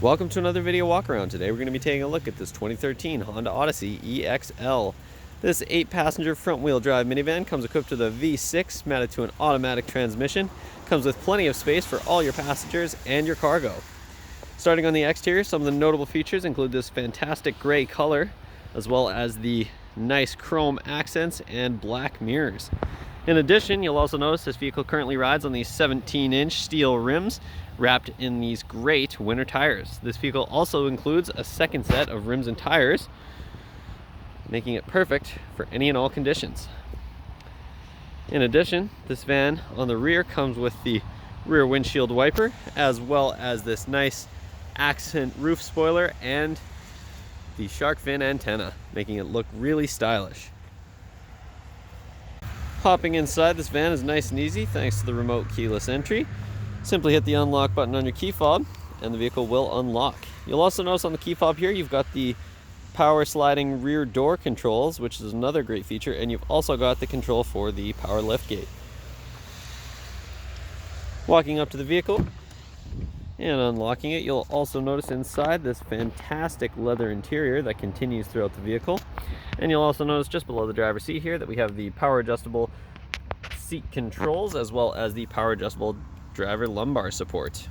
Welcome to another video walk around. Today we're going to be taking a look at this 2013 Honda Odyssey EX-L. This 8-passenger front-wheel drive minivan comes equipped with a V6 mounted to an automatic transmission. Comes with plenty of space for all your passengers and your cargo. Starting on the exterior, some of the notable features include this fantastic gray color, as well as the nice chrome accents and black mirrors. In addition, you'll also notice this vehicle currently rides on these 17-inch steel rims wrapped in these great winter tires. This vehicle also includes a second set of rims and tires, making it perfect for any and all conditions. In addition, this van on the rear comes with the rear windshield wiper, as well as this nice accent roof spoiler and the shark fin antenna, making it look really stylish. Hopping inside this van is nice and easy thanks to the remote keyless entry. Simply hit the unlock button on your key fob and the vehicle will unlock. You'll also notice on the key fob here you've got the power sliding rear door controls, which is another great feature, and you've also got the control for the power liftgate. Walking up to the vehicle and unlocking it, you'll also notice inside this fantastic leather interior that continues throughout the vehicle. And you'll also notice just below the driver's seat here that we have the power adjustable seat controls, as well as the power adjustable driver lumbar support.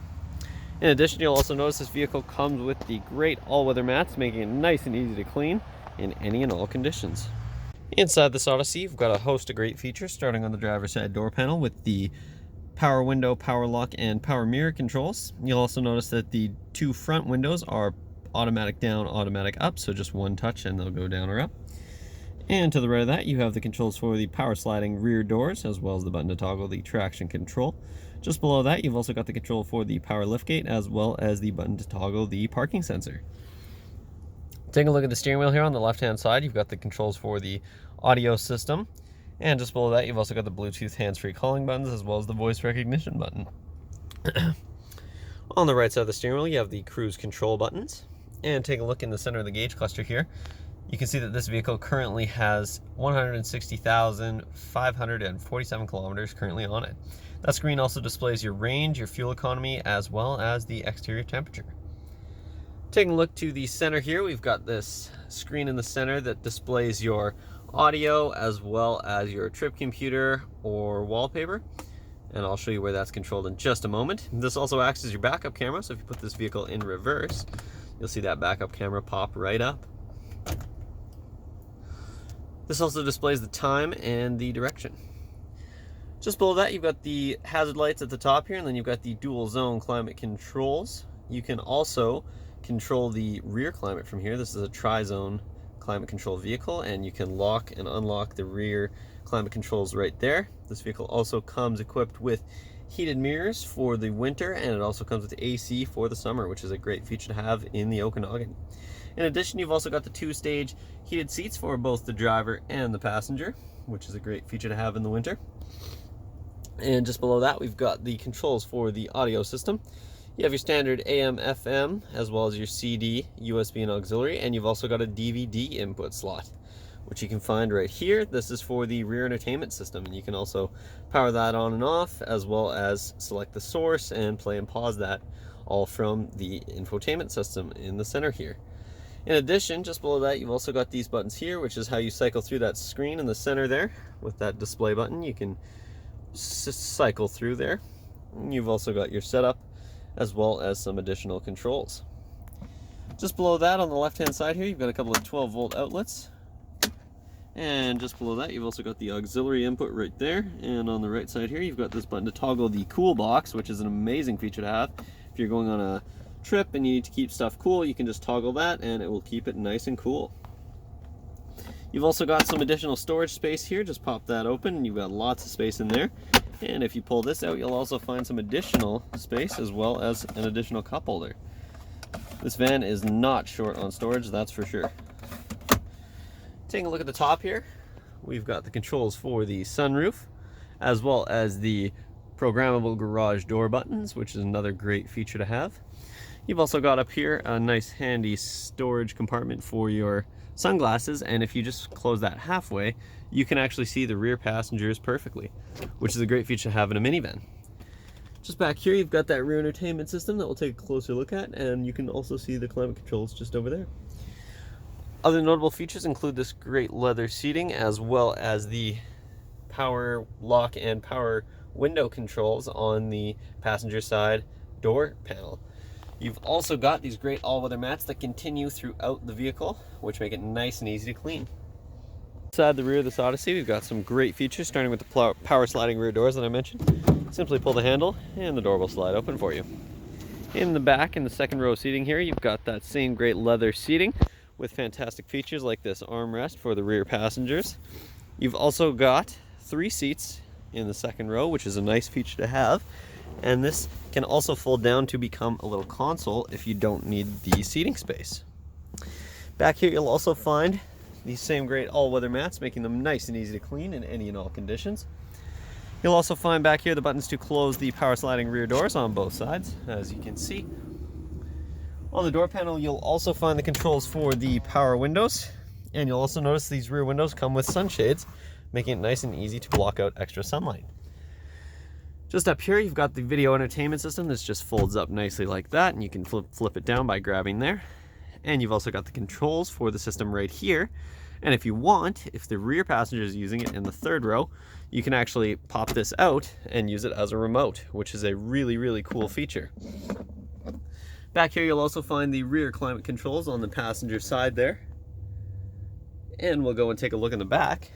In addition, you'll also notice this vehicle comes with the great all-weather mats, making it nice and easy to clean in any and all conditions. Inside this Odyssey, you've got a host of great features, starting on the driver's side door panel with the power window, power lock, and power mirror controls. You'll also notice that the two front windows are automatic down, automatic up, so just one touch and they'll go down or up. And to the right of that, you have the controls for the power sliding rear doors, as well as the button to toggle the traction control. Just below that, you've also got the control for the power liftgate, as well as the button to toggle the parking sensor. Taking a look at the steering wheel here on the left-hand side, you've got the controls for the audio system. And just below that, you've also got the Bluetooth hands-free calling buttons, as well as the voice recognition button. On the right side of the steering wheel, you have the cruise control buttons. And take a look in the center of the gauge cluster here. You can see that this vehicle currently has 160,547 kilometers currently on it. That screen also displays your range, your fuel economy, as well as the exterior temperature. Taking a look to the center here, we've got this screen in the center that displays your audio, as well as your trip computer or wallpaper. And I'll show you where that's controlled in just a moment. This also acts as your backup camera, so if you put this vehicle in reverse, you'll see that backup camera pop right up. This also displays the time and the direction. Just below that, you've got the hazard lights at the top here, and then you've got the dual zone climate controls. You can also control the rear climate from here. This is a tri-zone climate control vehicle, and you can lock and unlock the rear climate controls right there. This vehicle also comes equipped with heated mirrors for the winter, and it also comes with AC for the summer, which is a great feature to have in the Okanagan. In addition, you've also got the 2-stage heated seats for both the driver and the passenger, which is a great feature to have in the winter. And just below that, we've got the controls for the audio system. You have your standard AM, FM, as well as your CD, USB, and auxiliary, and you've also got a DVD input slot, which you can find right here. This is for the rear entertainment system, and you can also power that on and off, as well as select the source and play and pause that, all from the infotainment system in the center here. In addition, just below that, you've also got these buttons here, which is how you cycle through that screen in the center there. With that display button, you can cycle through there. You've also got your setup, as well as some additional controls. Just below that, on the left-hand side here, you've got a couple of 12-volt outlets. And just below that, you've also got the auxiliary input right there. And on the right side here, you've got this button to toggle the cool box, which is an amazing feature to have. If you're going on a trip and you need to keep stuff cool, you can just toggle that and it will keep it nice and cool. You've also got some additional storage space here. Just pop that open and you've got lots of space in there. And if you pull this out, you'll also find some additional space, as well as an additional cup holder. This van is not short on storage, that's for sure. Taking a look at the top here, we've got the controls for the sunroof, as well as the programmable garage door buttons, which is another great feature to have. You've also got up here a nice handy storage compartment for your sunglasses, and if you just close that halfway, you can actually see the rear passengers perfectly, which is a great feature to have in a minivan. Just back here, you've got that rear entertainment system that we'll take a closer look at, and you can also see the climate controls just over there. Other notable features include this great leather seating, as well as the power lock and power window controls on the passenger side door panel. You've also got these great all-weather mats that continue throughout the vehicle, which make it nice and easy to clean. Inside the rear of this Odyssey, we've got some great features, starting with the power sliding rear doors that I mentioned. Simply pull the handle and the door will slide open for you. In the back, in the second row seating here, you've got that same great leather seating with fantastic features like this armrest for the rear passengers. You've also got 3 seats in the second row, which is a nice feature to have. And this can also fold down to become a little console if you don't need the seating space. Back here, you'll also find these same great all-weather mats, making them nice and easy to clean in any and all conditions. You'll also find back here the buttons to close the power sliding rear doors on both sides, as you can see. On the door panel, you'll also find the controls for the power windows, and you'll also notice these rear windows come with sunshades, making it nice and easy to block out extra sunlight. Just up here, you've got the video entertainment system. This just folds up nicely like that, and you can flip it down by grabbing there. And you've also got the controls for the system right here. And if you want, if the rear passenger is using it in the third row, you can actually pop this out and use it as a remote, which is a really, really cool feature. Back here, you'll also find the rear climate controls on the passenger side there. And we'll go and take a look in the back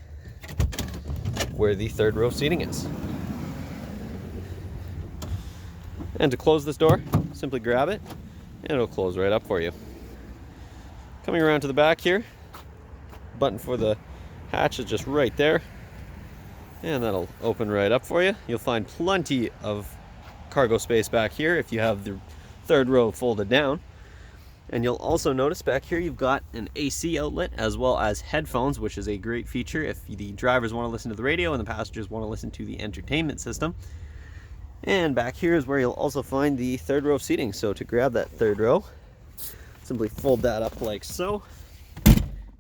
where the third row seating is. And to close this door, simply grab it and it'll close right up for you. Coming around to the back here, button for the hatch is just right there, and that'll open right up for you. You'll find plenty of cargo space back here if you have the third row folded down. And you'll also notice back here you've got an AC outlet as well as headphones, which is a great feature if the drivers want to listen to the radio and the passengers want to listen to the entertainment system. And back here is where you'll also find the third row seating. So to grab that third row, simply fold that up like so,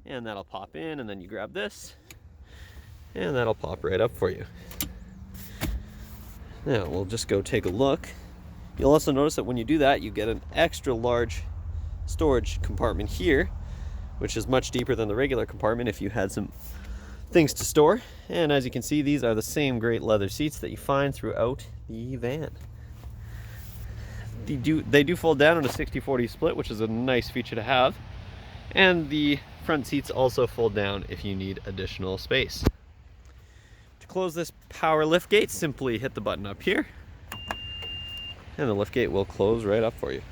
and that'll pop in, and then you grab this, and that'll pop right up for you. Now we'll just go take a look. You'll also notice that when you do that, you get an extra large storage compartment here, which is much deeper than the regular compartment if you had some things to store. And as you can see, these are the same great leather seats that you find throughout the van. They do fold down in a 60-40 split, which is a nice feature to have. And the front seats also fold down if you need additional space. To close this power liftgate, simply hit the button up here, and the liftgate will close right up for you.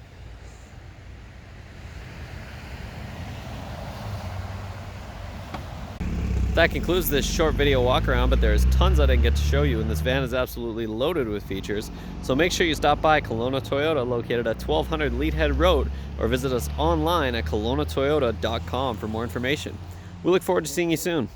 That concludes this short video walk around, but there's tons I didn't get to show you, and this van is absolutely loaded with features. So make sure you stop by Kelowna Toyota, located at 1200 Leadhead Road, or visit us online at kelownatoyota.com for more information. We look forward to seeing you soon.